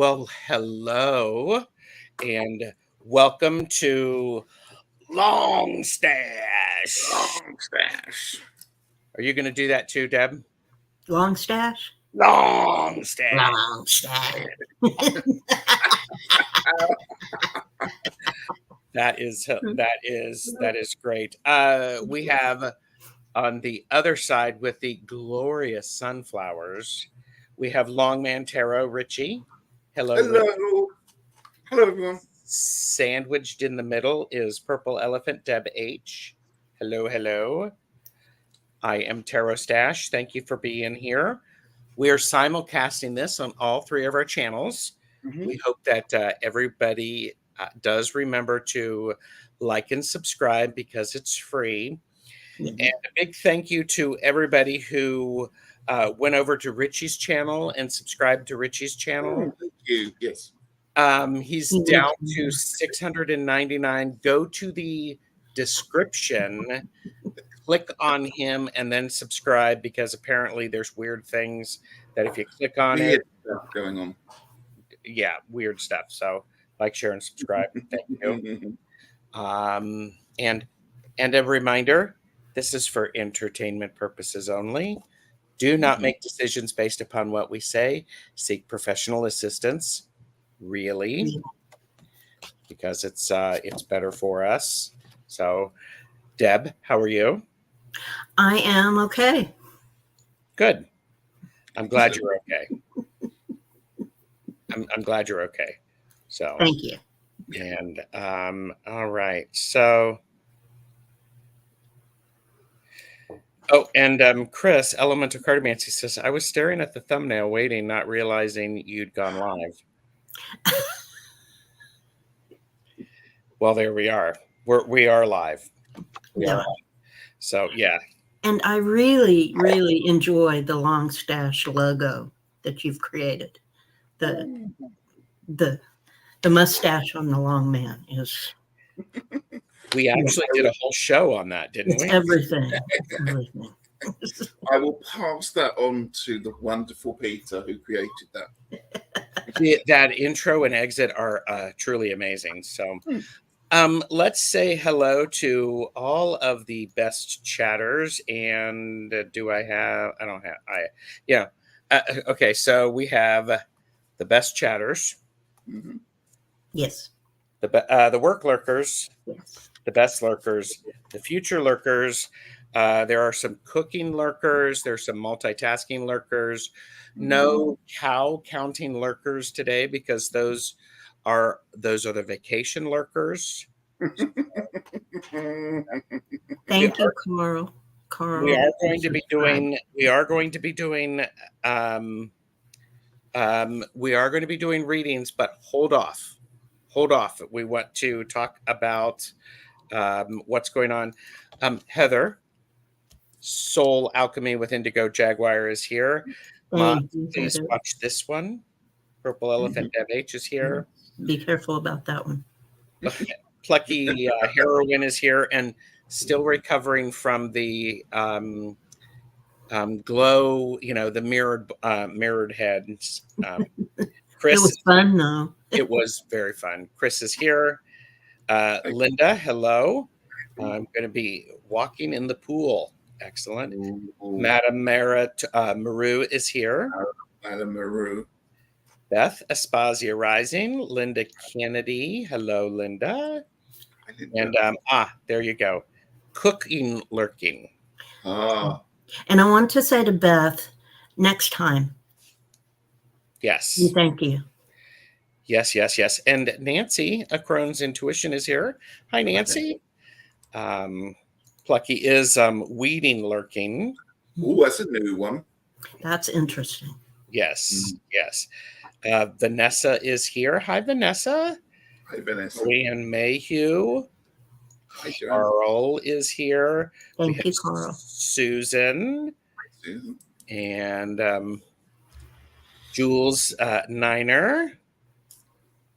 Well, hello and welcome to LongStache. LongStache. Are you going to do that too, Deb? LongStache? LongStache. LongStache. That is great. We have on the other side with the glorious sunflowers, we have Longman Tarot Ritchie. Hello. Hello. Hello, everyone. Sandwiched in the middle is Purple Elephant Deb H. Hello, hello. I am Tarot Stash. Thank you for being here. We are simulcasting this on all three of our channels. Mhm. We hope that everybody does remember to like and subscribe because it's free. Mhm. And a big thank you to everybody who went over to Ritchie's channel and subscribed to Ritchie's channel. Thank you. Yes. He's down to 699. Go to the description, click on him, and then subscribe because apparently there's weird things that if you click on Weird it, stuff going on. yeah, weird stuff. So like, share, and subscribe. Thank you. And a reminder, this is for entertainment purposes only. Do not make decisions based upon what we say. Seek professional assistance. Really, because it's better for us. So, Deb, how are you? I am okay. Good. I'm glad you're okay. I'm glad you're okay. So Thank you. and all right. So and Chris, Elemental Cartomancy says, I was staring at the thumbnail waiting, not realizing you'd gone live. Well, there we are. We are live. We are live. So yeah. And I really, really enjoy the LongStache logo that you've created. The mustache on the long man is. We actually did a whole show on that, didn't we? Everything. Everything. I will pass that on to the wonderful Peter who created that. That intro and exit are truly amazing. So let's say hello to all of the best chatters. And okay, so we have the best chatters. Mm-hmm. Yes. The work lurkers. Yes. The best lurkers, the future lurkers. There are some cooking lurkers. There's some multitasking lurkers. No cow counting lurkers today because those are the vacation lurkers. Thank you, Carl. Carl. We are going to be doing readings, but hold off. We want to talk about what's going on. Heather, Soul Alchemy with Indigo Jaguar is here. Please watch this one. Purple Elephant Deb H is here. Be careful about that one. Plucky Heroine is here and still recovering from the glow, the mirrored heads. Chris, it was fun though. It was very fun. Chris is here. Linda, hello. I'm going to be walking in the pool. Excellent. Madame Maru is here. Madame Maru. Beth Aspasia Rising. Linda Kennedy. Hello, Linda. And there you go. Cooking lurking. Ah. And I want to say to Beth, next time. Yes. Thank you. Yes. And Nancy, A Crone's Intuition, is here. Hi, Nancy. Plucky is weeding lurking. Oh, that's a new one. That's interesting. Yes. Vanessa is here. Hi, Vanessa. Hi, Vanessa. Leanne Mayhew. Hi, Carl is here. Thank you, Carl. Susan. And Jules Niner.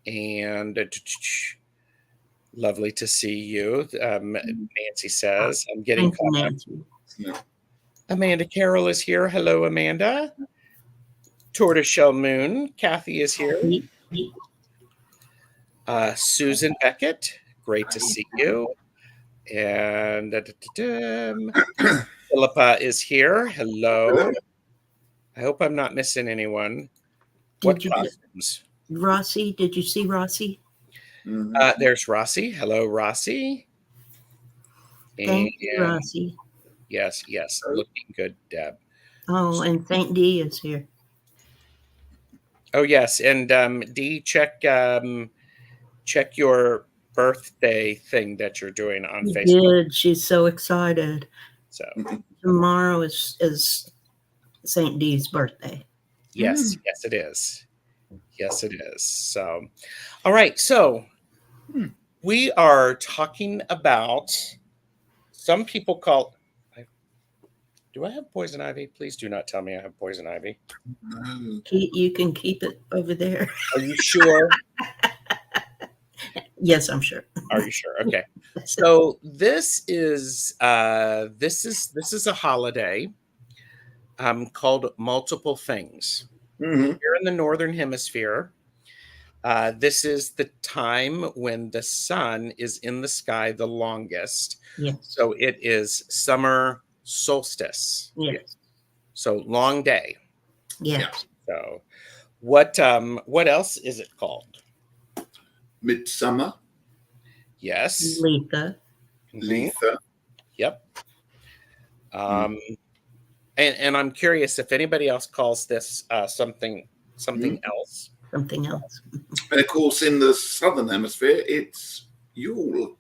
And lovely to see you. Nancy says, I'm getting caught up. Amanda Carroll is here. Hello, Amanda. Tortoiseshell Moon, Kathy is here. Susan Beckett, great to see you. And Philippa is here. Hello. I hope I'm not missing anyone. What costumes? Rossi, did you see Rossi? There's Rossi. Hello, Rossi. Thank you, Rossi. Yes, looking good, Deb. Oh, and Saint D is here. Oh, yes, and Dee, check your birthday thing that you're doing on Facebook. Did. She's so excited. So tomorrow is Saint D's birthday. Yes, it is. Yes, it is. So, all right. So we are talking about, some people call, do I have poison ivy? Please do not tell me I have poison ivy. You can keep it over there. Are you sure? Yes, I'm sure. Are you sure? Okay. So this is a holiday called Multiple Things. Here in the Northern Hemisphere, this is the time when the sun is in the sky the longest. Yes. So it is summer solstice. Yes. So long day. Yes. So what else is it called? Midsummer. Yes. Litha. Litha. Yep. And I'm curious if anybody else calls this something else. Something else. And of course, in the southern hemisphere, it's Yule.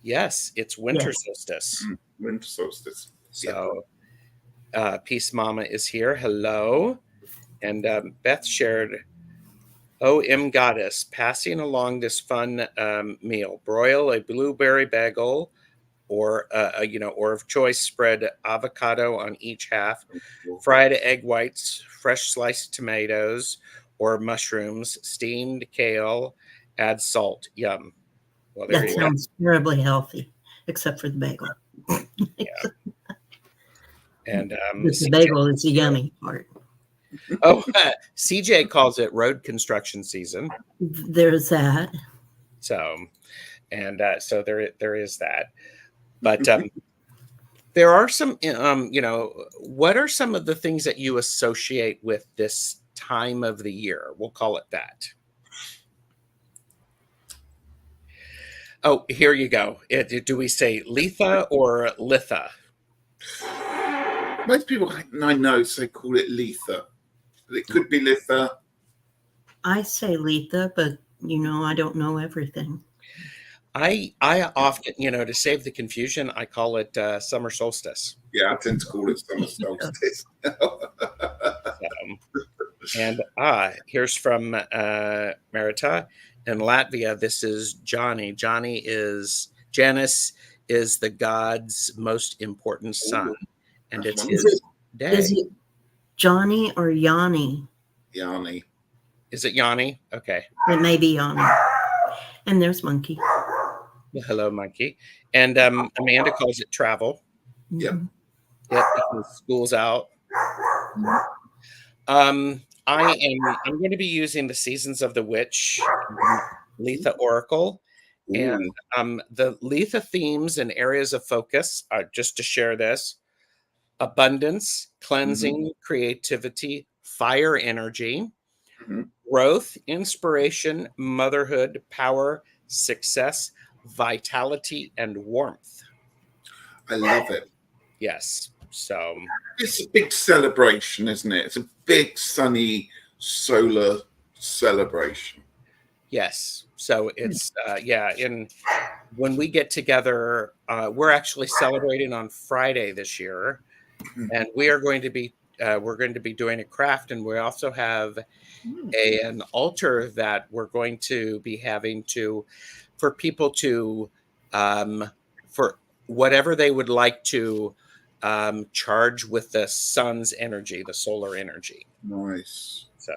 Yes, it's winter solstice. Winter solstice. So, Peace Mama is here. Hello. And Beth shared, M Goddess, passing along this fun meal. Broil a blueberry bagel, or or of choice, spread avocado on each half, fried egg whites, fresh sliced tomatoes or mushrooms, steamed kale, add salt. Yum. Well, there that you sounds terribly healthy, except for the bagel. Yeah. And the bagel is the yummy part. Oh, CJ calls it road construction season. There's that. So, and so there is that. But there are some, what are some of the things that you associate with this time of the year? We'll call it that. Oh, here you go. Do we say Litha or Litha? Most people I know say call it Litha. But it could be Litha. I say Litha, but I don't know everything. I often, to save the confusion, I call it Summer Solstice. Yeah, I tend to call it Summer Solstice. And here's from Marita in Latvia. This is Johnny. Janus is the god's most important son, and it's his day. Is it Johnny or Yanni? Yanni. Is it Yanni? Okay. It may be Yanni. And there's Monkey. Well, hello, Monkey. And Amanda calls it travel. Yep. Yep, because school's out. I'm going to be using the Seasons of the Witch Litha Oracle. And the Litha themes and areas of focus are, just to share this: abundance, cleansing, creativity, fire energy, growth, inspiration, motherhood, power, success, vitality, and warmth. I love it. Yes. So it's a big celebration, isn't it? It's a big sunny solar celebration. Yes. So it's and when we get together, we're actually celebrating on Friday this year, and we are going to be doing a craft, and we also have an altar that we're going to be having for people to for whatever they would like to charge with the sun's energy, the solar energy. Nice. So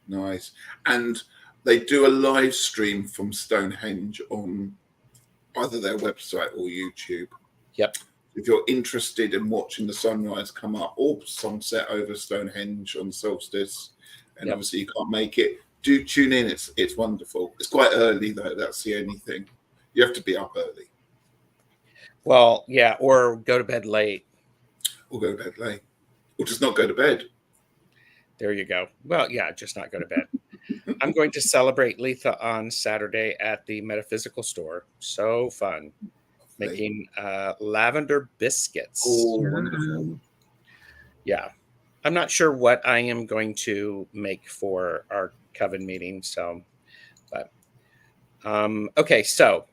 nice. And they do a live stream from Stonehenge on either their website or YouTube. Yep. If you're interested in watching the sunrise come up or sunset over Stonehenge on solstice, and obviously you can't make it, do tune in. It's wonderful. It's quite early though. That's the only thing. You have to be up early. Well, yeah, or go to bed late. Or go to bed late. Or just not go to bed. There you go. Well, yeah, just not go to bed. I'm going to celebrate Litha on Saturday at the Metaphysical Store. So fun. Making lavender biscuits. Oh, wonderful. Yeah. I'm not sure what I am going to make for our coven meeting. So, but, okay. So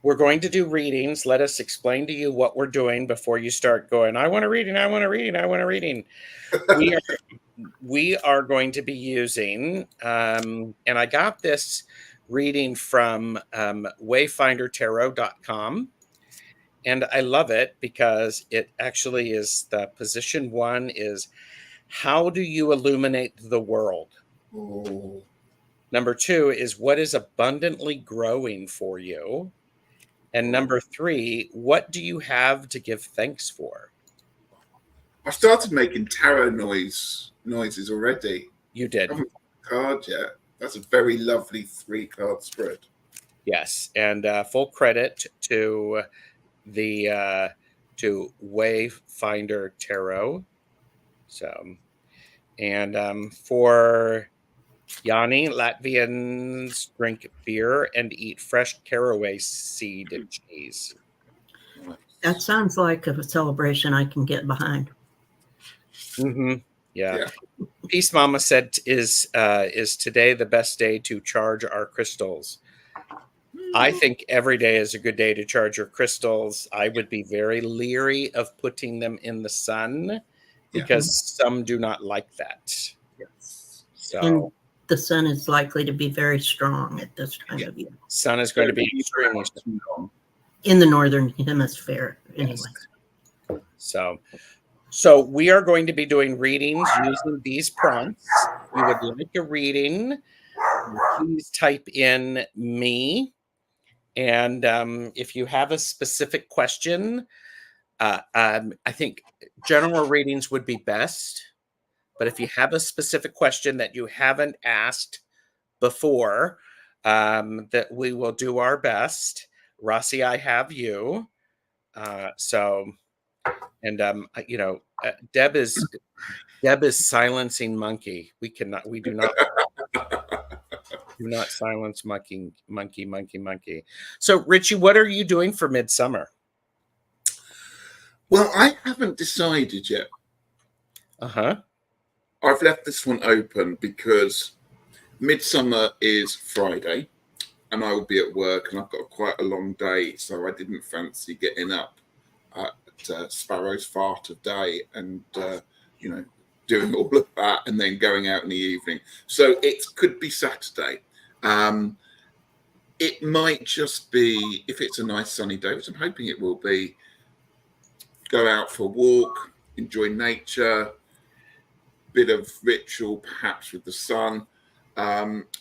we're going to do readings. Let us explain to you what we're doing before you start going, I want a reading. I want a reading. I want a reading. We are going to be using, and I got this reading from wayfindertarot.com. And I love it because it actually is the position 1 is how do you illuminate the world? Oh. Number 2 is what is abundantly growing for you? And number 3, what do you have to give thanks for? I started making tarot noises already. You did. I haven't got a card yet. That's a very lovely 3-card spread. Yes, and full credit to the to Wayfinder Tarot. So, and for Yanni, Latvians drink beer and eat fresh caraway seed cheese. That sounds like a celebration I can get behind. Mm-hmm. Yeah. Peace Mama said is today the best day to charge our crystals? I think every day is a good day to charge your crystals. I would be very leery of putting them in the sun because some do not like that. Yes. So and the sun is likely to be very strong at this time of year. Sun is going to be extremely strong in the northern hemisphere, anyway. So we are going to be doing readings using these prompts. If you would like a reading, please type in me. And if you have a specific question, I think general readings would be best. But if you have a specific question that you haven't asked before, that we will do our best. Rossi, I have you. Deb is silencing monkey. We do not silence monkey. So Ritchie, what are you doing for Midsummer? Well, I haven't decided yet. I've left this one open because Midsummer is Friday and I will be at work and I've got quite a long day, so I didn't fancy getting up at Sparrow's Fart of day and doing all of that and then going out in the evening. So it could be Saturday. It might just be, if it's a nice sunny day, which I'm hoping it will be, go out for a walk, enjoy nature, bit of ritual perhaps with the sun.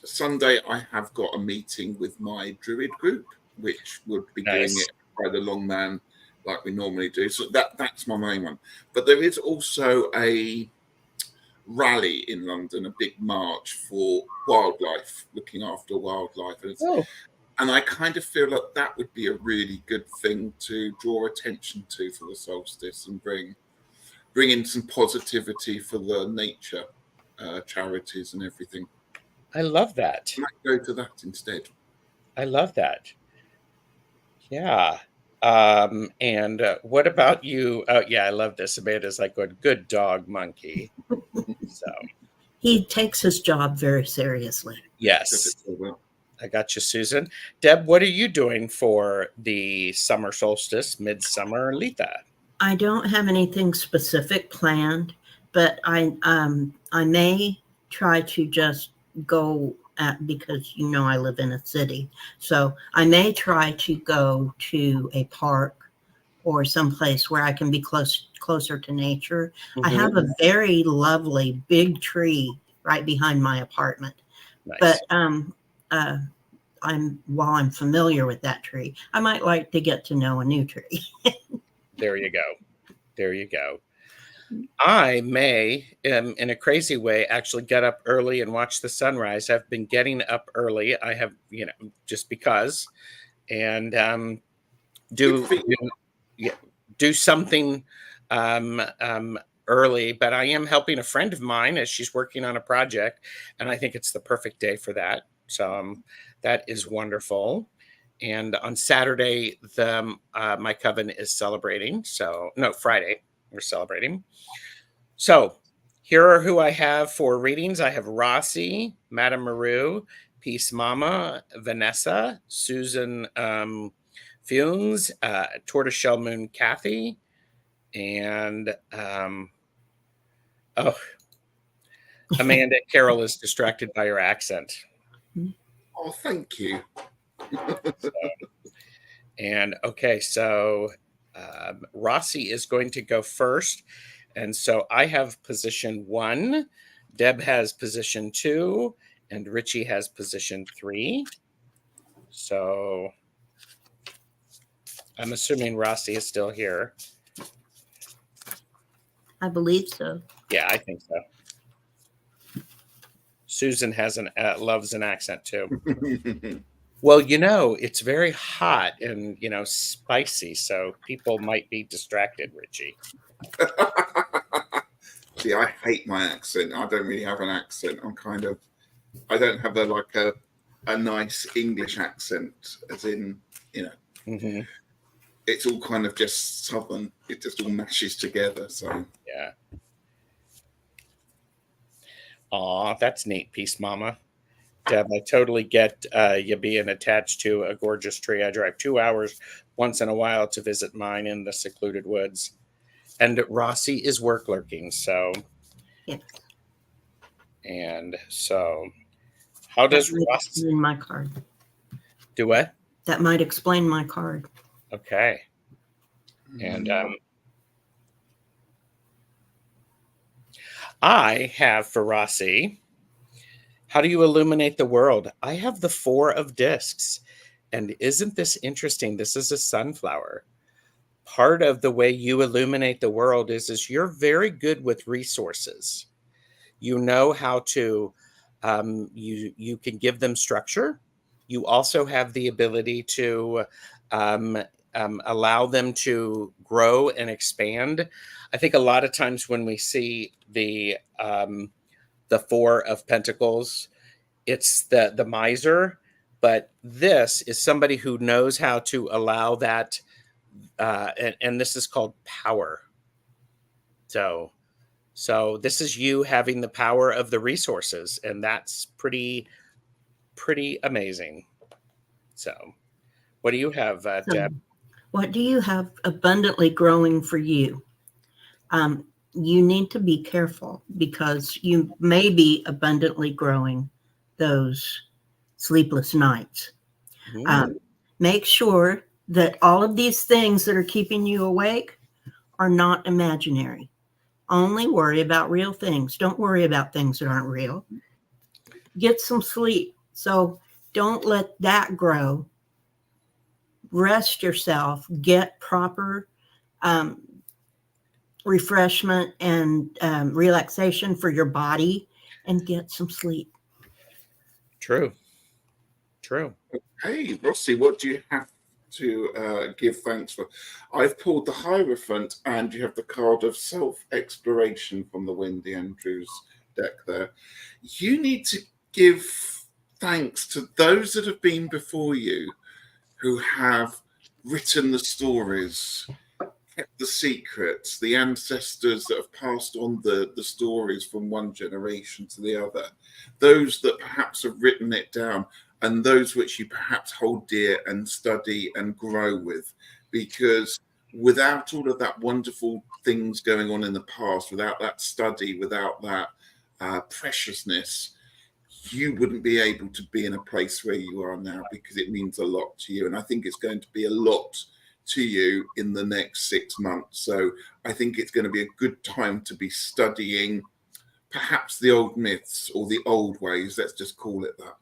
Sunday I have got a meeting with my druid group, which would be doing it by the long man like we normally do. So that's my main one. But there is also a rally in London, a big march for wildlife, looking after wildlife. And I kind of feel like that would be a really good thing to draw attention to for the solstice and bring in some positivity for the nature charities and everything. I love that. I might go to that instead. I love that. Yeah. And what about you? Oh, yeah, I love this. Amanda's like, good dog, monkey. So he takes his job very seriously. Yes. I got you, Susan. Deb, what are you doing for the summer solstice, Midsummer Litha? I don't have anything specific planned, but I may try to just go because I live in a city, so I may try to go to a park or someplace where I can be closer to nature. Mm-hmm. I have a very lovely big tree right behind my apartment. Nice. But while I'm familiar with that tree, I might like to get to know a new tree. there you go. There you go. I may, in a crazy way, actually get up early and watch the sunrise. I've been getting up early. I have, just because, and do do something early. But I am helping a friend of mine as she's working on a project, and I think it's the perfect day for that. So that is wonderful. And on Saturday, my coven is celebrating. So no, Friday we're celebrating. So here are who I have for readings. I have Rossi, Madame Maru, Peace Mama, Vanessa, Susan Funes, Tortoiseshell Moon Kathy, and Amanda Carol is distracted by her accent. Oh, thank you. So Rossi is going to go first. And so I have position 1, Deb has position 2, and Ritchie has position 3. So I'm assuming Rossi is still here. I believe so. Yeah, I think so. Susan has loves an accent too. Well, it's very hot and, spicy, so people might be distracted, Ritchie. See, I hate my accent. I don't really have an accent. I don't have a nice English accent, as in, Mm-hmm. It's all kind of just Southern. It just all mashes together. So yeah. Aw, that's neat, Peace Mama. Deb, I totally get you being attached to a gorgeous tree. I drive 2 hours once in a while to visit mine in the secluded woods. And Rossi is work lurking, so. Yes. And so, how does Rossi in my card? Do what? That might explain my card. Okay. And I have for Rossi, how do you illuminate the world? I have the 4 of discs. And isn't this interesting? This is a sunflower. Part of the way you illuminate the world is you're very good with resources. You know how to, you can give them structure. You also have the ability to allow them to grow and expand. I think a lot of times when we see the 4 of Pentacles, it's the miser, but this is somebody who knows how to allow that, and this is called power. So this is you having the power of the resources, and that's pretty amazing. So what do you have, Deb? What do you have abundantly growing for you? You need to be careful because you may be abundantly growing those sleepless nights. Make sure that all of these things that are keeping you awake are not imaginary. Only worry about real things. Don't worry about things that aren't real. Get some sleep. So don't let that grow. Rest yourself. Get proper refreshment and relaxation for your body, and get some sleep. True. Hey, Rossi, what do you have to give thanks for? I've pulled the Hierophant, and you have the card of self-exploration from the Wendy Andrews deck there. You need to give thanks to those that have been before you, who have written the stories, kept the secrets, the ancestors that have passed on the stories from one generation to the other, those that perhaps have written it down, and those which you perhaps hold dear and study and grow with. Because without all of that wonderful things going on in the past, without that study, without that preciousness, you wouldn't be able to be in a place where you are now, because it means a lot to you. And I think it's going to be a lot to you in the next 6 months. So I think it's going to be a good time to be studying perhaps the old myths or the old ways. Let's just call it that.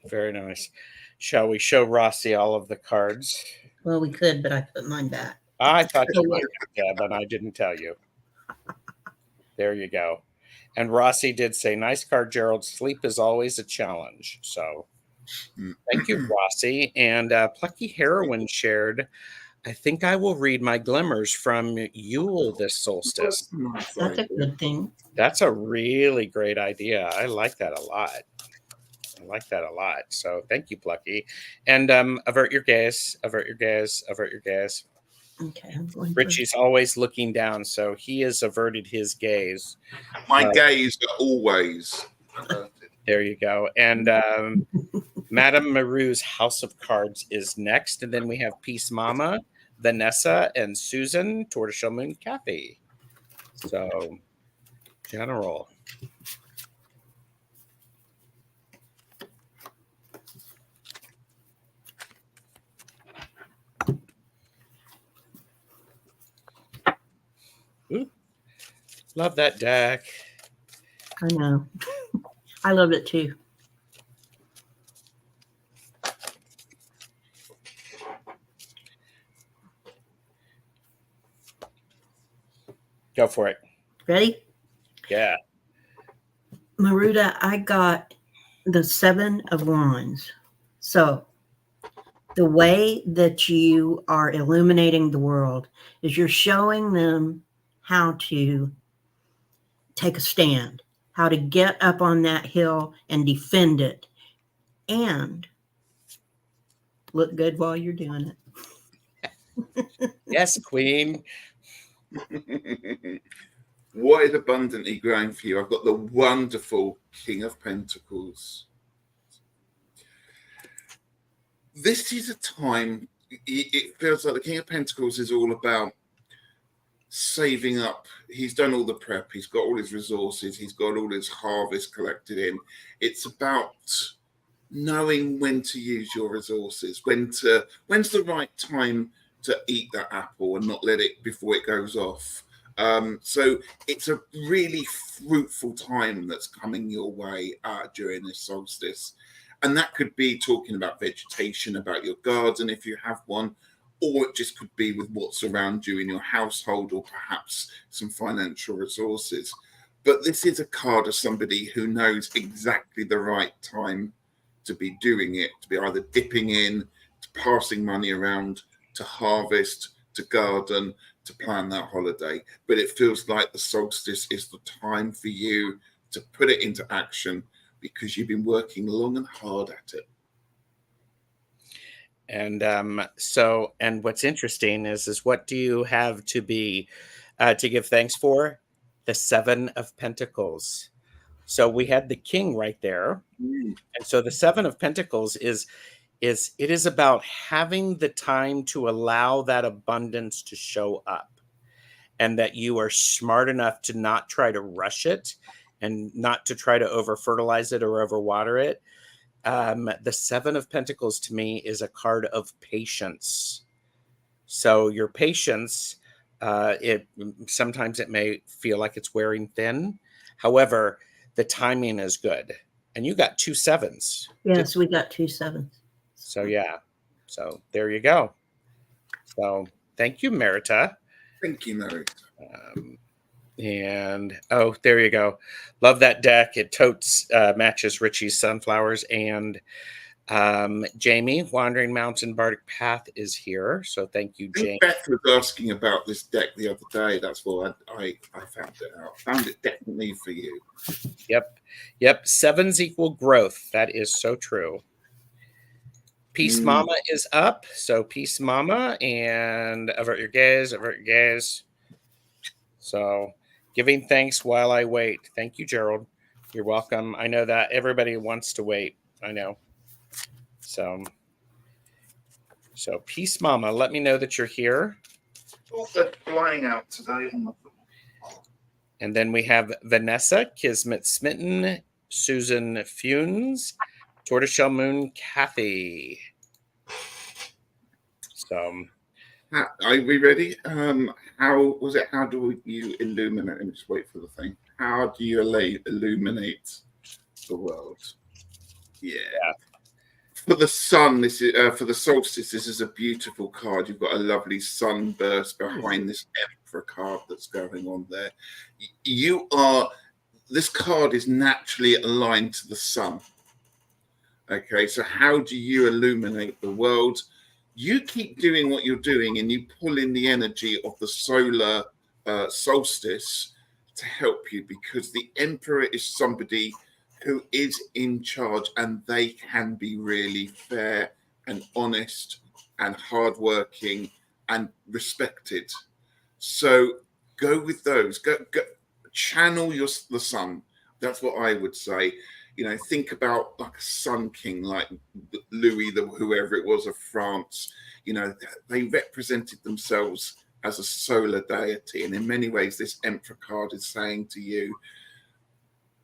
Very nice. Shall we show Rossi all of the cards? Well, we could, but I put mine back. I thought So you might have, Deb, and I didn't tell you. There you go. And Rossi did say, nice card, Gerald. Sleep is always a challenge. So thank you, Rossi. And Plucky Heroine shared, I think I will read my glimmers from Yule this solstice. that's a good thing. That's a really great idea. I like that a lot. I like that a lot. So thank you, Plucky. And avert your gaze, avert your gaze, avert your gaze. Okay, I'm going to. Richie's always looking down, so he has averted his gaze. My gaze are always averted. There you go. And Madame Maru's House of Cards is next. And then we have Peace Mama, Vanessa, and Susan, Tortoiseshell Moon, Kathy. So, General. Ooh, love that deck. I know. I love it too. Go for it. Ready? Yeah. Maruta, I got the 7 of Wands. So the way that you are illuminating the world is you're showing them how to take a stand, how to get up on that hill and defend it, and look good while you're doing it. Yes, Queen. What is abundantly growing for you? I've got the wonderful King of Pentacles. This is a time, it feels like the King of Pentacles is all about saving up. He's done all the prep. He's got all his resources. He's got all his harvest collected in. It's about knowing when to use your resources, when's the right time to eat that apple and not let it before it goes off. So it's a really fruitful time that's coming your way during this solstice. And that could be talking about vegetation, about your garden if you have one, or it just could be with what's around you in your household, or perhaps some financial resources. But this is a card of somebody who knows exactly the right time to be doing it, to be either dipping in, to passing money around, to harvest, to garden, to plan that holiday. But it feels like the solstice is the time for you to put it into action because you've been working long and hard at it. And and what's interesting is what do you have to be to give thanks for? The 7 of Pentacles. So we had the King right there, and so the 7 of Pentacles is about having the time to allow that abundance to show up, and that you are smart enough to not try to rush it and not to try to over fertilize it or over water it. The 7 of Pentacles to me is a card of patience. So your patience, sometimes it may feel like it's wearing thin. However, the timing is good. And you got 2 7s. Yes, we got 2 7s. So yeah. So there you go. So thank you, Merita. Thank you, Merita. And oh, there you go. Love that deck. It totes matches Richie's sunflowers. And Jamie, Wandering Mountain Bardic Path is here. So thank you, Jamie. Beth was asking about this deck the other day. That's why I found it out. Found it definitely for you. Yep. 7s equal growth. That is so true. Peace Mama is up. So Peace Mama, and avert your gaze, avert your gaze. So giving thanks while I wait. Thank you, Gerald. You're welcome. I know that everybody wants to wait. I know. So Peace Mama, let me know that you're here. Oh, they're flying out today. And then we have Vanessa, Kismet Smitten, Susan Funes, Tortoiseshell Moon, Kathy. So, are we ready? How was it? How do you illuminate? Let me just wait for the thing. How do you illuminate the world? Yeah. For the sun, this is for the solstice. This is a beautiful card. You've got a lovely sunburst behind this Emperor card that's going on there. You are. This card is naturally aligned to the sun. Okay, so how do you illuminate the world? You keep doing what you're doing, and you pull in the energy of the solar solstice to help you, because the Emperor is somebody who is in charge, and they can be really fair and honest and hardworking and respected. So go with those. Go channel the sun. That's what I would say. Think about like a sun king, like Louis, whoever it was of France. They represented themselves as a solar deity, and in many ways, this Emperor card is saying to you,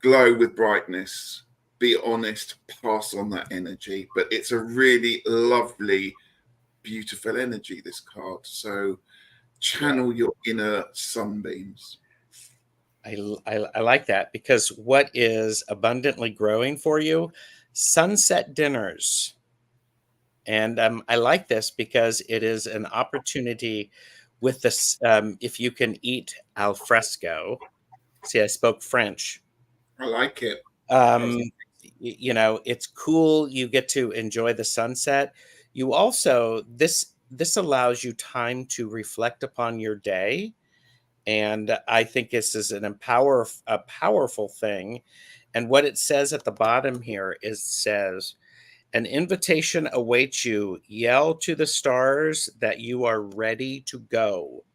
glow with brightness, be honest, pass on that energy. But it's a really lovely, beautiful energy, this card. So channel your inner sunbeams. I like that, because what is abundantly growing for you? Sunset dinners. And I like this because it is an opportunity with this. If you can eat al fresco. See, I spoke French. I like it. It's cool. You get to enjoy the sunset. You also, this allows you time to reflect upon your day. And I think this is a powerful thing. And what it says at the bottom here says, an invitation awaits you. Yell to the stars that you are ready to go.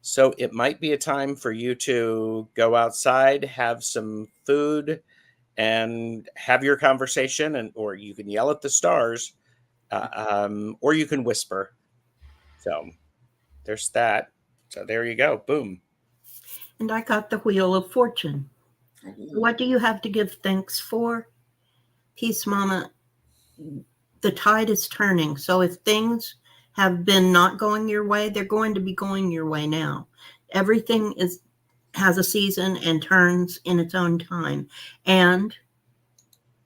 So it might be a time for you to go outside, have some food, and have your conversation, or you can yell at the stars, or you can whisper. So there's that. So there you go. Boom. And I got the Wheel of Fortune. What do you have to give thanks for? Peace, Mama. The tide is turning. So if things have been not going your way, they're going to be going your way now. Everything has a season and turns in its own time. And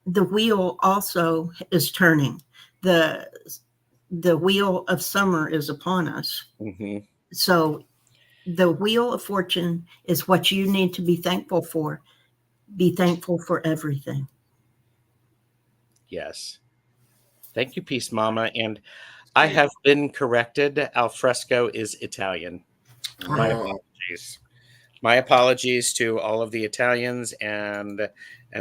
the wheel also is turning. The wheel of summer is upon us. Mm-hmm. So the Wheel of Fortune is what you need to be thankful for. Be thankful for everything. Yes. Thank you, Peace Mama. And I have been corrected. Al fresco is Italian. My apologies. My apologies to all of the Italians and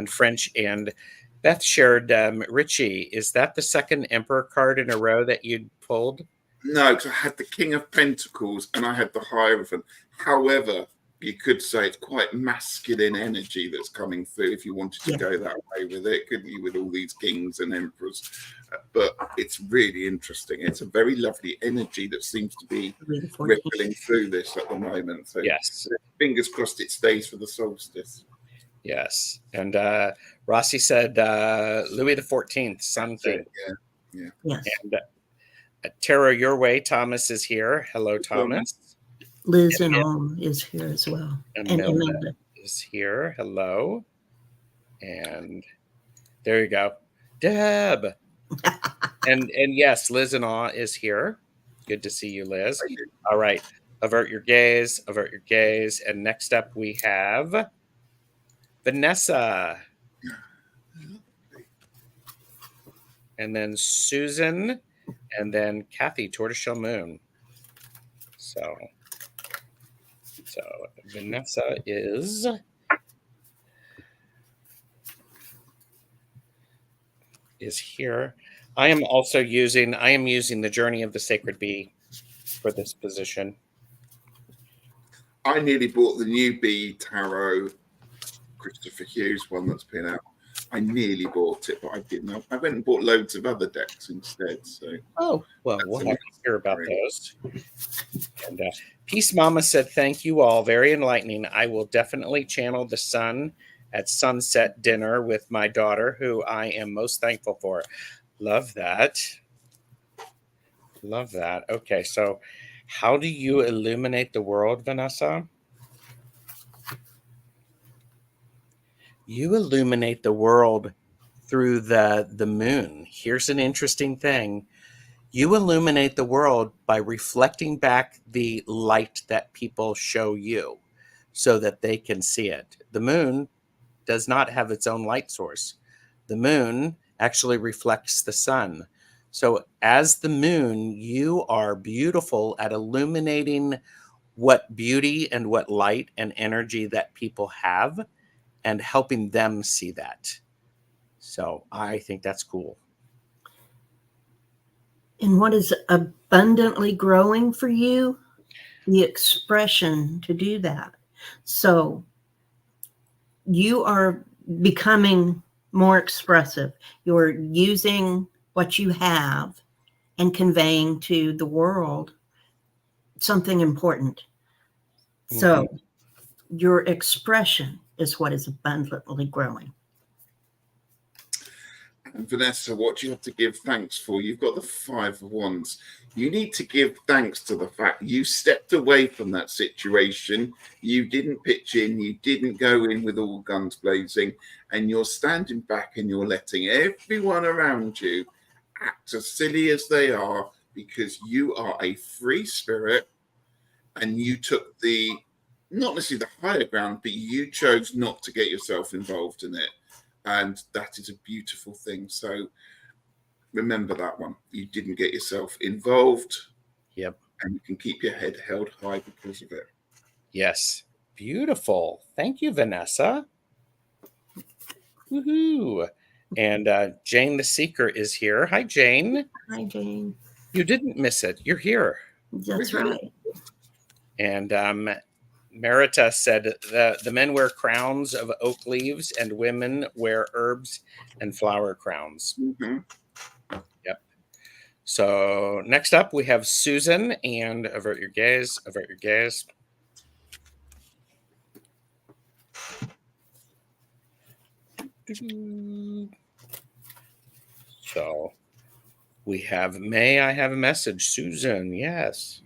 French. And Beth shared, Ritchie, is that the second Emperor card in a row that you'd pulled? No, because I had the King of Pentacles and I had the Hierophant. However, you could say it's quite masculine energy that's coming through if you wanted to go that way with it, couldn't you, with all these kings and emperors? But it's really interesting. It's a very lovely energy that seems to be rippling through this at the moment. So yes, fingers crossed it stays for the solstice. Yes. And Rossi said Louis XIV, Sun King. Yeah. Yes. And Tarot Your Way, Thomas is here. Hello, Thomas. Liz and all is here as well. And Amanda is here. Hello. And there you go. Deb. and yes, Liz and all is here. Good to see you, Liz. All right. Avert your gaze. Avert your gaze. And next up we have Vanessa. And then Susan. And then Kathy, Tortoiseshell Moon. So Vanessa is here. I am using the Journey of the Sacred Bee for this position. I nearly bought the new Bee Tarot, Christopher Hughes one that's been out. I nearly bought it, but I didn't. I went and bought loads of other decks instead. So well, we'll have to hear about those. And Peace Mama said, "Thank you all. Very enlightening. I will definitely channel the sun at sunset dinner with my daughter, who I am most thankful for." Love that. Love that. Okay, so how do you illuminate the world, Vanessa? You illuminate the world through the moon. Here's an interesting thing. You illuminate the world by reflecting back the light that people show you so that they can see it. The moon does not have its own light source. The moon actually reflects the sun. So as the moon, you are beautiful at illuminating what beauty and what light and energy that people have and helping them see that. So I think that's cool. And what is abundantly growing for you? The expression to do that. So you are becoming more expressive. You're using what you have and conveying to the world something important. So your expression is what is abundantly growing. And Vanessa, what do you have to give thanks for? You've got the 5 of Wands. You need to give thanks to the fact you stepped away from that situation. You didn't pitch in. You didn't go in with all guns blazing. And you're standing back and you're letting everyone around you act as silly as they are, because you are a free spirit and you took the, not necessarily the higher ground, but you chose not to get yourself involved in it. And that is a beautiful thing. So remember that one. You didn't get yourself involved. Yep. And you can keep your head held high because of it. Yes. Beautiful. Thank you, Vanessa. Woohoo. And Jane the Seeker is here. Hi, Jane. Hi, Jane. You didn't miss it. You're here. That's right. And Merita said the men wear crowns of oak leaves and women wear herbs and flower crowns. Mm-hmm. Yep. So next up we have Susan, and avert your gaze, avert your gaze. So we have, may I have a message? Susan, yes.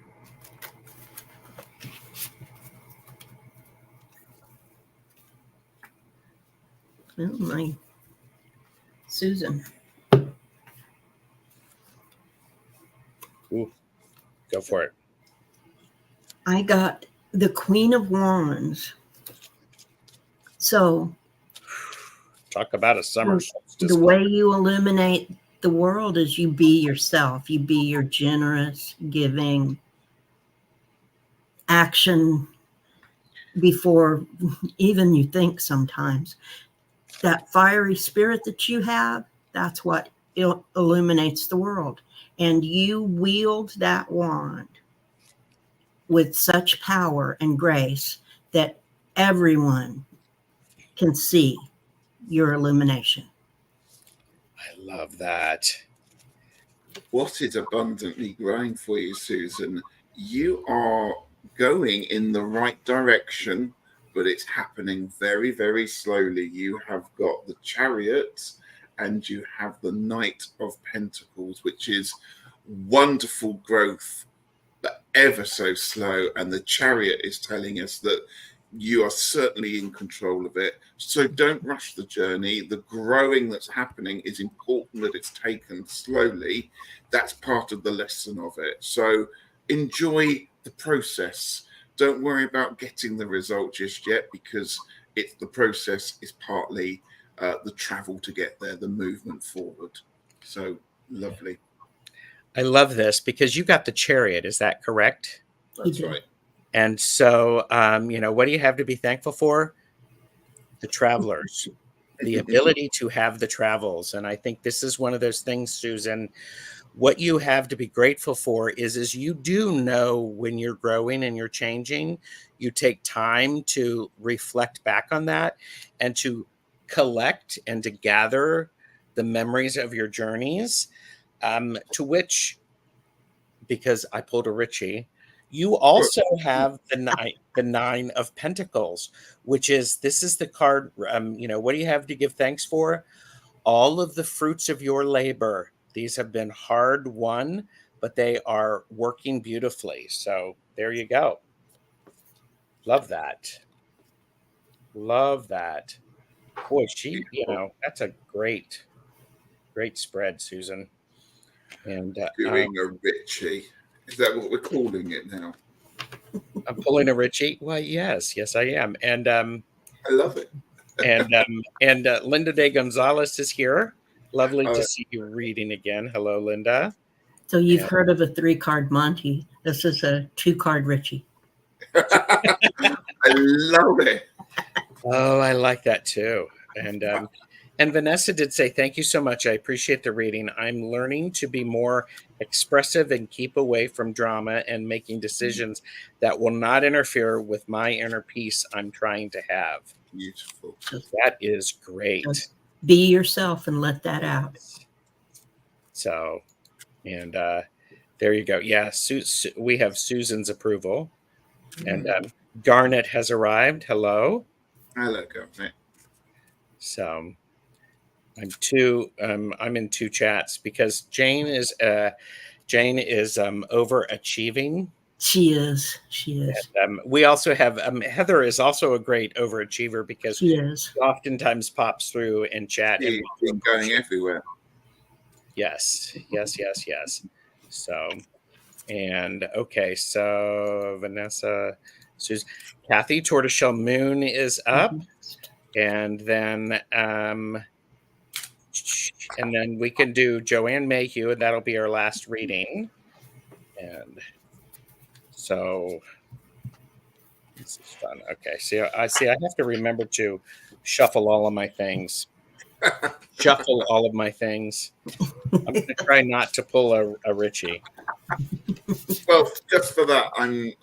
Oh, my Susan. Ooh, go for it. I got the Queen of Wands. So talk about a summer solstice. The way you illuminate the world is you be yourself. You be your generous, giving action before even you think sometimes. That fiery spirit that you have, that's what illuminates the world. And you wield that wand with such power and grace that everyone can see your illumination. I love that. What is abundantly growing for you, Susan? You are going in the right direction, but it's happening very, very slowly. You have got the Chariot and you have the Knight of Pentacles, which is wonderful growth, but ever so slow. And the Chariot is telling us that you are certainly in control of it. So don't rush the journey. The growing that's happening is important, that it's taken slowly. That's part of the lesson of it. So enjoy the process. Don't worry about getting the result just yet, because it's the process is partly the travel to get there, the movement forward. So lovely. I love this because you got the Chariot. Is that correct? That's right. And so, what do you have to be thankful for? The travelers, the ability to have the travels. And I think this is one of those things, Susan, what you have to be grateful for is you do know when you're growing and you're changing, you take time to reflect back on that and to collect and to gather the memories of your journeys, to which, because I pulled a Ritchie, you also have the Nine of Pentacles, which is, this is the card, what do you have to give thanks for? All of the fruits of your labor. These have been hard won, but they are working beautifully. So there you go. Love that. Love that. Boy, that's a great Great spread, Susan. And Doing a Ritchie. Is that what we're calling it now? I'm pulling a Ritchie. Well, yes, I am. And I love it. and Linda de Gonzalez is here. Lovely to Oh. see you reading again. Hello, Linda. So you've Yeah. heard of a 3-card Monty. This is a 2-card Ritchie. I love it. Oh, I like that too. And Vanessa did say, thank you so much. I appreciate the reading. I'm learning to be more expressive and keep away from drama and making decisions that will not interfere with my inner peace I'm trying to have. Beautiful. That is great. Just be yourself and let that out. So, and there you go. Yeah, we have Susan's approval. And Garnet has arrived. Hello. Hello, Garnet. So I'm in 2 chats because Jane is overachieving. She is. And, we also have Heather is also a great overachiever because She is. she oftentimes pops through and chat. She's been going everywhere. Yes. So, and okay, so Vanessa, Susan, Kathy, Tortoiseshell Moon is up, and then we can do Joanne Mayhew, and that'll be our last reading. And so this is fun. Okay, I have to remember to shuffle all of my things. I'm going to try not to pull a Ritchie. Well, just for that, I'm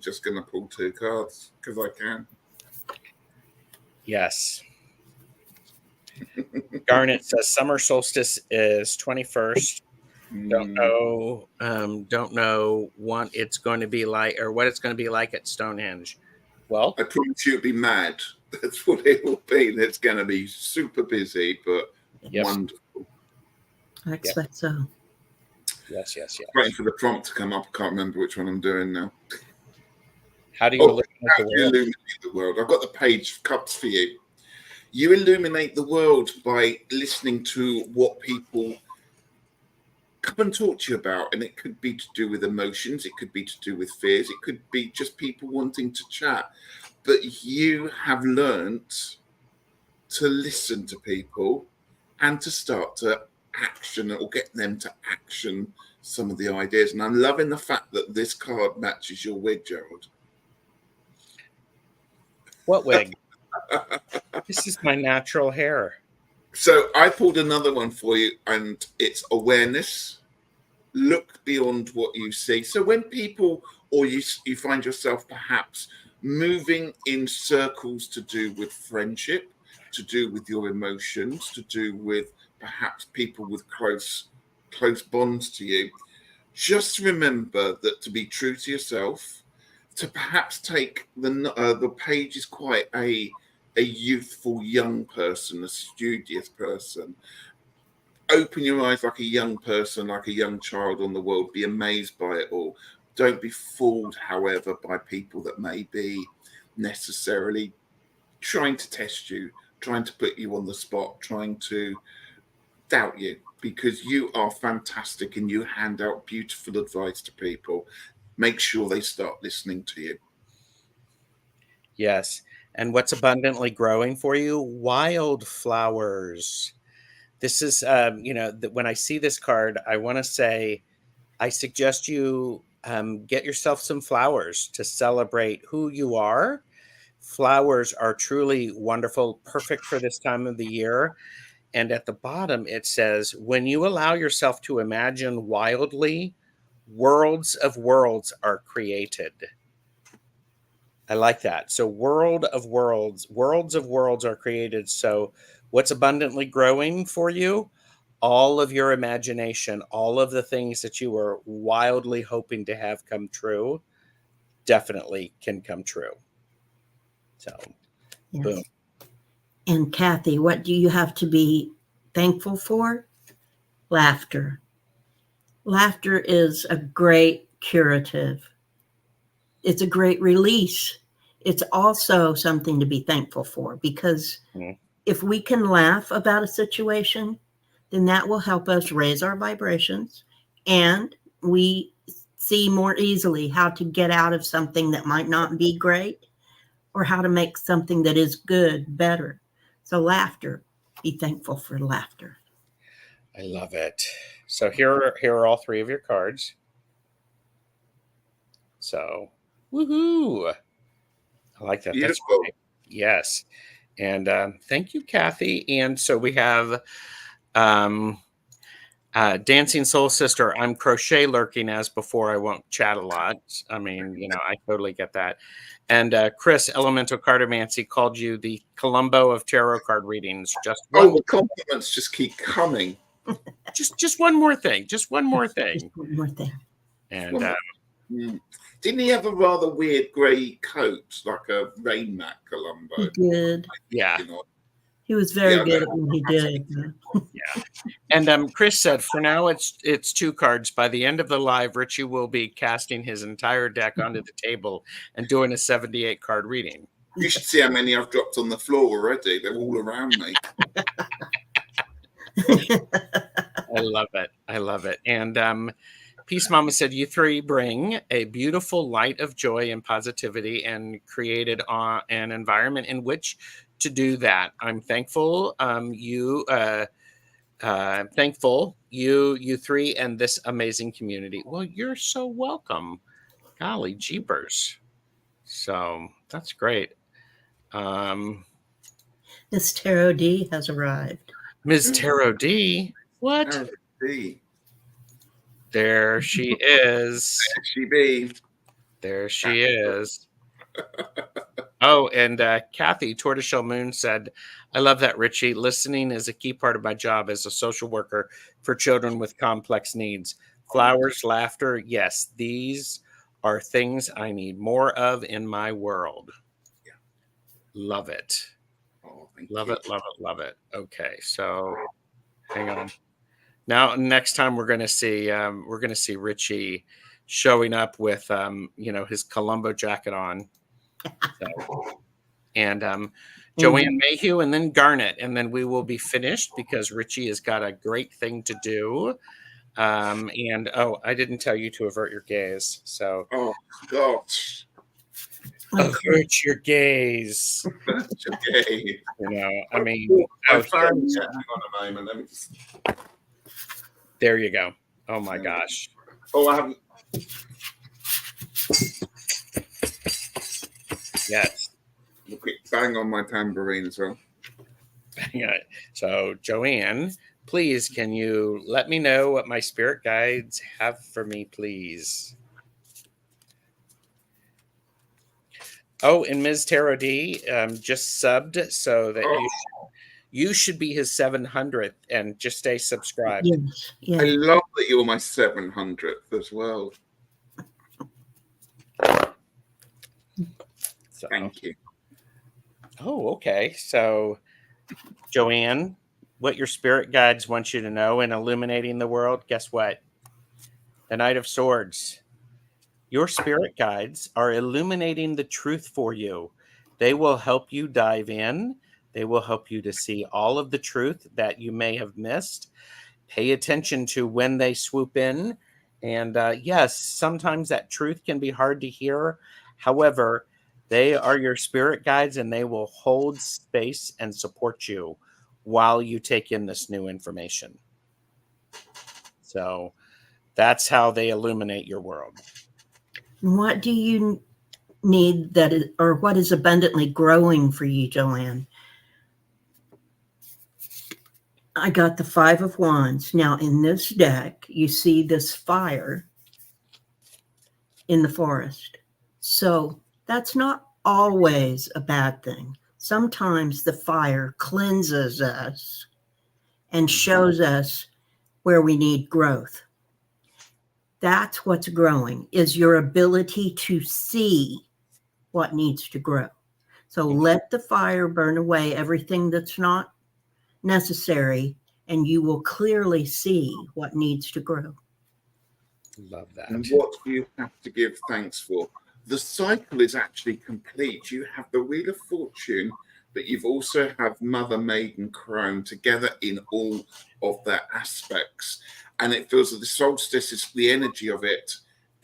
just going to pull 2 cards because I can. Yes. Garnet says Summer Solstice is 21st. Don't know what it's going to be like or what it's going to be like at Stonehenge. Well, I promise you it'll be mad. That's what it will be. It's going to be super busy, but wonderful. I expect so. Yes. Waiting for the prompt to come up. I can't remember which one I'm doing now. How do you illuminate the world? I've got the page of cups for you. You illuminate the world by listening to what people come and talk to you about. And it could be to do with emotions. It could be to do with fears. It could be just people wanting to chat. But you have learnt to listen to people and to start to action or get them to action some of the ideas. And I'm loving the fact that this card matches your wig, Gerald. What wig? This is my natural hair. So I pulled another one for you, and it's awareness. Look beyond what you see. So when people or you find yourself perhaps moving in circles to do with friendship, to do with your emotions, to do with perhaps people with close bonds to you, just remember that to be true to yourself, to perhaps take the page is quite a youthful young person, a studious person. Open your eyes like a young person, like a young child on the world. Be amazed by it all. Don't be fooled, however, by people that may be necessarily trying to test you, trying to put you on the spot, trying to doubt you, because you are fantastic and you hand out beautiful advice to people. Make sure they start listening to you. Yes. And what's abundantly growing for you? Wildflowers. This is, when I see this card, I want to say, I suggest you get yourself some flowers to celebrate who you are. Flowers are truly wonderful, perfect for this time of the year. And at the bottom, it says, when you allow yourself to imagine wildly, worlds of worlds are created. I like that. So worlds of worlds are created. So what's abundantly growing for you? All of your imagination, all of the things that you were wildly hoping to have come true, definitely can come true. So, yes. Boom. And Kathy, what do you have to be thankful for? Laughter. Laughter is a great curative. It's a great release. It's also something to be thankful for, because if we can laugh about a situation, then that will help us raise our vibrations, and we see more easily how to get out of something that might not be great, or how to make something that is good better. So laughter, be thankful for laughter. I love it. So here are all three of your cards. So, woohoo! I like that. Beautiful. That's great. Yes. And thank you, Kathy. And so we have Dancing Soul Sister. I'm crochet lurking as before. I won't chat a lot. I mean, I totally get that. And Chris, Elemental Cartomancy, called you the Columbo of tarot card readings. The compliments just keep coming. Just one more thing. Just one more thing. Just one more thing. And didn't he have a rather weird grey coat, like a Rain Mat Columbo? He did. Yeah. He was very good at what he did. Yeah. And Chris said, for now, it's 2 cards. By the end of the live, Ritchie will be casting his entire deck onto the table and doing a 78 card reading. You should see how many I've dropped on the floor already. They're all around me. I love it. I love it. And Peace Mama said, you three bring a beautiful light of joy and positivity and created an environment in which to do that. I'm thankful you three and this amazing community. Well, you're so welcome. Golly jeepers. So that's great. Miss Tarot D has arrived. Ms. Tarot D? What? Tarot D. There she is. There she be. There she is. Oh, and Kathy, Tortoiseshell Moon, said, I love that, Ritchie. Listening is a key part of my job as a social worker for children with complex needs. Flowers, laughter, yes, these are things I need more of in my world. Yeah. Love it. Oh, love it, love it, love it. Okay, so hang on. Now, next time we're going to see Ritchie showing up with his Columbo jacket on. So, and Joanne Mayhew, and then Garnet, and then we will be finished because Ritchie has got a great thing to do. And I didn't tell you to avert your gaze. So, oh gosh, avert your gaze. That's okay. I mean, I found it. Hang on a moment. Let me just. There you go. Oh my gosh. Oh, I haven't. Yes. A quick bang on my tambourine as well. Yeah. So, Joanne, please, can you let me know what my spirit guides have for me, please? Oh, and Ms. Tarot D just subbed so that you should be his 700th, and just stay subscribed. Yes, yes. I love that you're my 700th as well. So, thank you. Oh, okay. So, Joanne, what your spirit guides want you to know in illuminating the world, guess what? The Knight of Swords. Your spirit guides are illuminating the truth for you. They will help you dive in. They will help you to see all of the truth that you may have missed. Pay attention to when they swoop in. And yes, sometimes that truth can be hard to hear. However, they are your spirit guides, and they will hold space and support you while you take in this new information. So that's how they illuminate your world. What do you need or what is abundantly growing for you, Joanne? I got the 5 of Wands. Now, in this deck, you see this fire in the forest. So that's not always a bad thing. Sometimes the fire cleanses us and shows us where we need growth. That's what's growing, is your ability to see what needs to grow. So let the fire burn away everything that's not necessary, and you will clearly see what needs to grow. Love that. And what do you have to give thanks for? The cycle is actually complete. You have the Wheel of Fortune, but you've also have Mother, Maiden, Crone together in all of their aspects. And it feels that the solstice is the energy of it.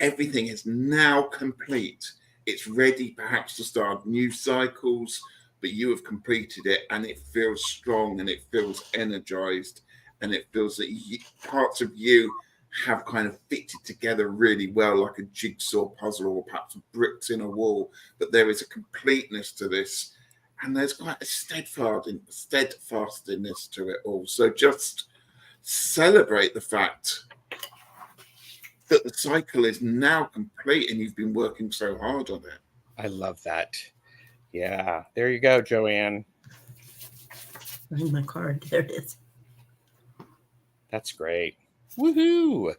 Everything is now complete. It's ready perhaps to start new cycles, but you have completed it, and it feels strong and it feels energized, and it feels that parts of you have kind of fitted together really well, like a jigsaw puzzle or perhaps bricks in a wall. But there is a completeness to this, and there's quite a steadfastness to it all. So just celebrate the fact that the cycle is now complete and you've been working so hard on it. I love that. Yeah, there you go, Joanne. Find my card. There it is. That's great. Woohoo!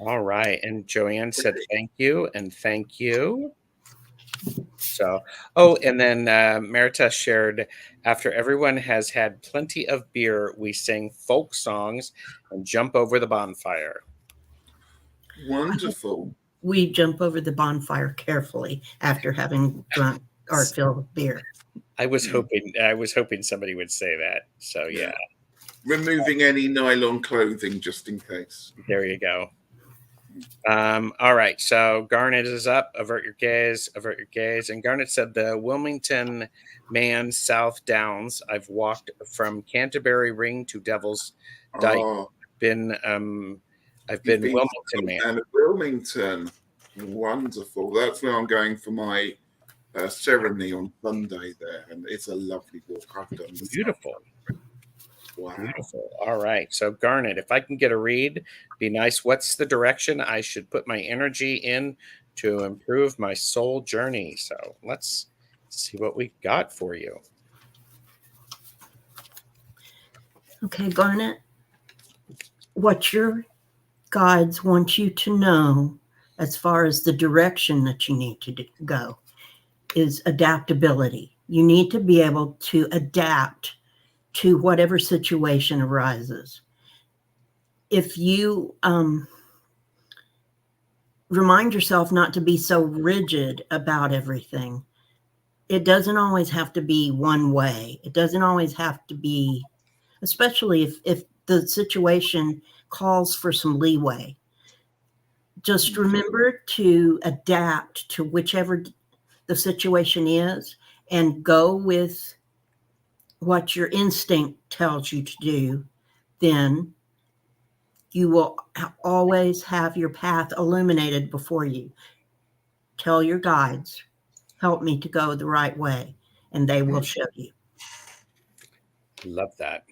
All right. And Joanne said thank you and thank you. So, and then Marita shared, after everyone has had plenty of beer, we sing folk songs and jump over the bonfire. Wonderful. We jump over the bonfire carefully after having drunk our fill of beer. I was hoping somebody would say that. So yeah. Removing any nylon clothing just in case. There you go. All right. So Garnet is up. Avert your gaze. Avert your gaze. And Garnet said the Wilmington Man South Downs. I've walked from Canterbury Ring to Devil's Dyke. I've been Wilmington Man. And Wilmington. Wonderful. That's where I'm going for my ceremony on Sunday there. And it's a lovely walk I've done. Beautiful. Wow. Beautiful. All right. So Garnet, if I can get a read, be nice. What's the direction I should put my energy in to improve my soul journey? So let's see what we got for you. Okay, Garnet. What your guides want you to know as far as the direction that you need to go is adaptability. You need to be able to adapt to whatever situation arises. If you remind yourself not to be so rigid about everything, it doesn't always have to be one way. It doesn't always have to be, especially if the situation calls for some leeway. Just remember to adapt to whichever the situation is and go with what your instinct tells you to do. Then you will always have your path illuminated before you. Tell your guides, help me to go the right way, and they will show you. Love that.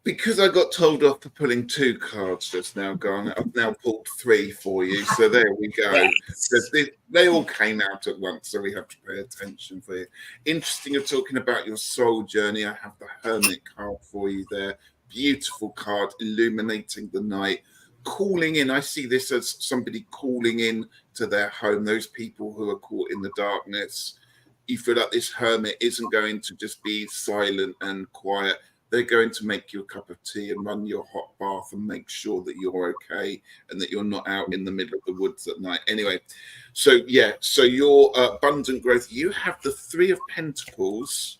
Because I got told off for pulling 2 cards just now, Garnet, I've now pulled 3 for you. So there we go. Yes. They all came out at once, so we have to pay attention for you. Interesting, you're talking about your soul journey. I have the Hermit card for you there. Beautiful card, illuminating the night. Calling in, I see this as somebody calling in to their home, those people who are caught in the darkness. You feel like this hermit isn't going to just be silent and quiet. They're going to make you a cup of tea and run your hot bath and make sure that you're okay and that you're not out in the middle of the woods at night. Anyway, so your abundant growth, you have the 3 of Pentacles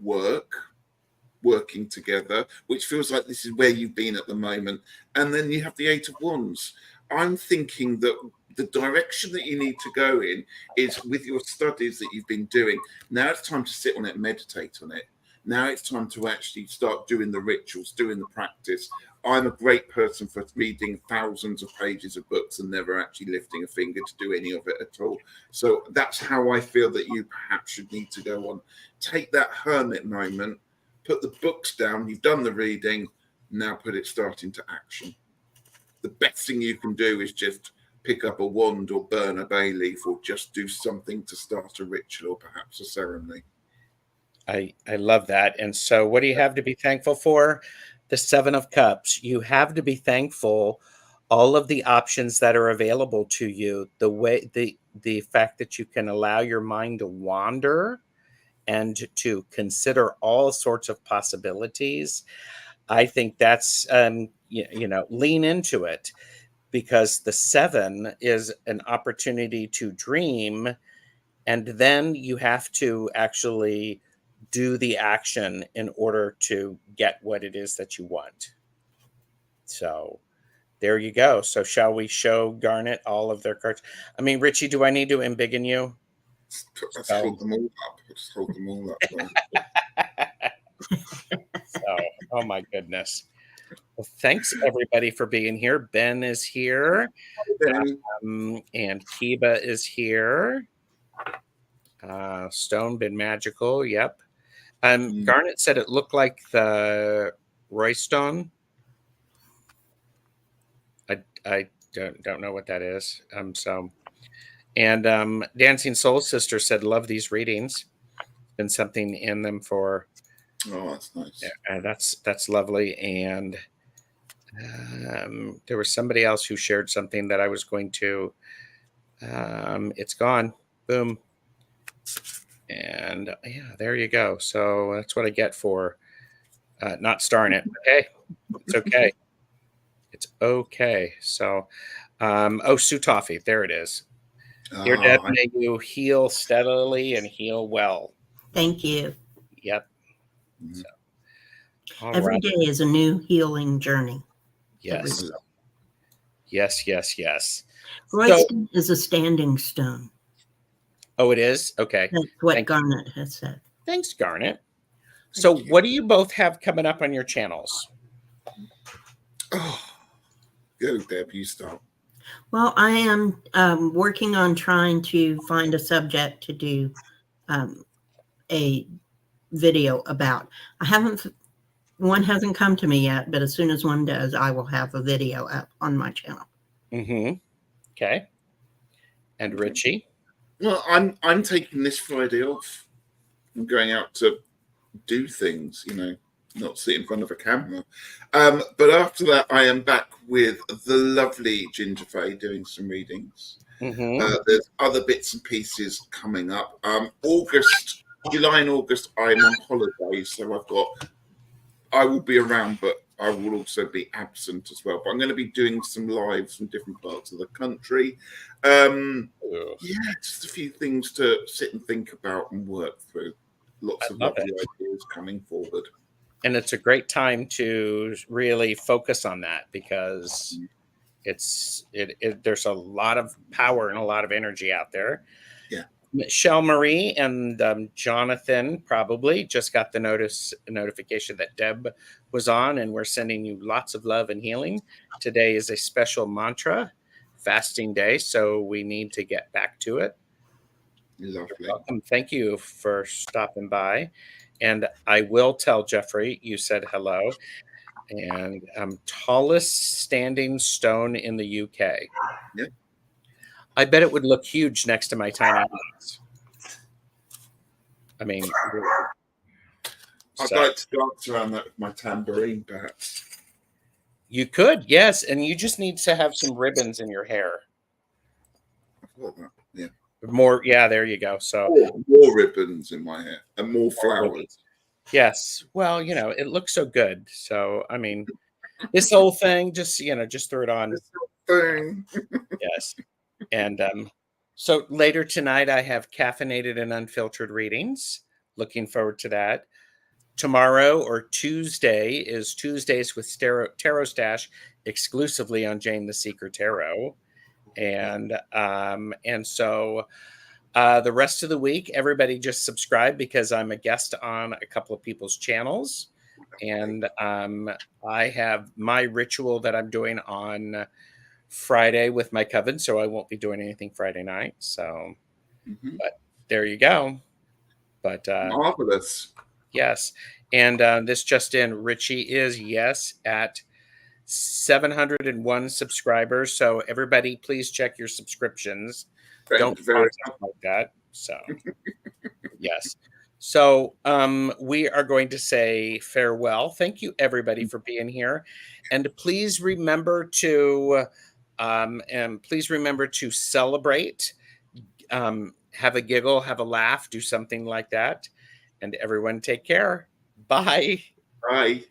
working together, which feels like this is where you've been at the moment. And then you have the 8 of Wands. I'm thinking that the direction that you need to go in is with your studies that you've been doing. Now it's time to sit on it, meditate on it. Now it's time to actually start doing the rituals, doing the practice. I'm a great person for reading thousands of pages of books and never actually lifting a finger to do any of it at all. So that's how I feel that you perhaps should need to go on. Take that hermit moment, put the books down, you've done the reading, now start into action. The best thing you can do is just pick up a wand or burn a bay leaf or just do something to start a ritual or perhaps a ceremony. I love that. And so what do you have to be thankful for? The 7 of Cups. You have to be thankful all of the options that are available to you, the fact that you can allow your mind to wander and to consider all sorts of possibilities. I think that's, lean into it, because the 7 is an opportunity to dream And then you have to actually do the action in order to get what it is that you want. So there you go. So shall we show Garnet all of their cards? I mean, Ritchie, do I need to embiggen you? Let's hold them all up. Let's hold them all up. So, oh my goodness. Well, thanks everybody for being here. Ben is here. And Kiba is here. Stone been magical. Yep. Garnet said it looked like the Roystone. I don't know what that is. And Dancing Soul Sister said, love these readings. Been something in them for. Oh, that's nice. That's lovely. And there was somebody else who shared something that I was going to. It's gone. Boom. And yeah, there you go. So that's what I get for not starring it. Okay, it's okay. It's okay. So, Sue Toffee, there it is. Dear Deb, may you heal steadily and heal well. Thank you. Yep. Mm-hmm. So, Every day is a new healing journey. Yes. Yes. Royston is a standing stone. Oh, it is? Okay. That's what Garnet has said. Thanks, Garnet. So what do you both have coming up on your channels? Oh, go, Deb, you start. Well, I am working on trying to find a subject to do a video about. One hasn't come to me yet, but as soon as one does, I will have a video up on my channel. Mm-hmm. Okay. And Ritchie? Well, I'm taking this Friday off. I'm going out to do things, not sit in front of a camera. But after that, I am back with the lovely Ginger Faye doing some readings. Mm-hmm. There's other bits and pieces coming up. July and August, I'm on holiday, so I will be around, but I will also be absent as well. But I'm going to be doing some lives from different parts of the country. Just a few things to sit and think about and work through. Lots of lovely ideas coming forward. And it's a great time to really focus on that because there's a lot of power and a lot of energy out there. Yeah. Michelle Marie and Jonathan probably just got the notification that Deb was on, and we're sending you lots of love and healing. Today is a special mantra fasting day, so we need to get back to it. Lovely. Welcome. Thank you for stopping by. And I will tell Jeffrey you said hello. And tallest standing stone in the UK. Yeah. I bet it would look huge next to my tiny house. I mean, I'd like to dance around that with my tambourine, perhaps. You could, yes. And you just need to have some ribbons in your hair. Yeah. More, yeah, there you go. So more ribbons in my hair and more flowers. Yes. Well, it looks so good. So, I mean, this whole thing, just throw it on. This whole thing. Yes. And so later tonight, I have caffeinated and unfiltered readings. Looking forward to that. Tomorrow or Tuesday is Tuesdays with Tarot Stash exclusively on Jane the Seeker Tarot. And so the rest of the week, everybody just subscribe because I'm a guest on a couple of people's channels. And I have my ritual that I'm doing on Friday with my coven, so I won't be doing anything Friday night. So, but there you go. But marvelous. Yes. And this just in, Ritchie is, at 701 subscribers. So everybody, please check your subscriptions. Don't contact like that. So, yes. So we are going to say farewell. Thank you, everybody, for being here. And please remember to celebrate, have a giggle, have a laugh, do something like that. And everyone take care. Bye. Bye.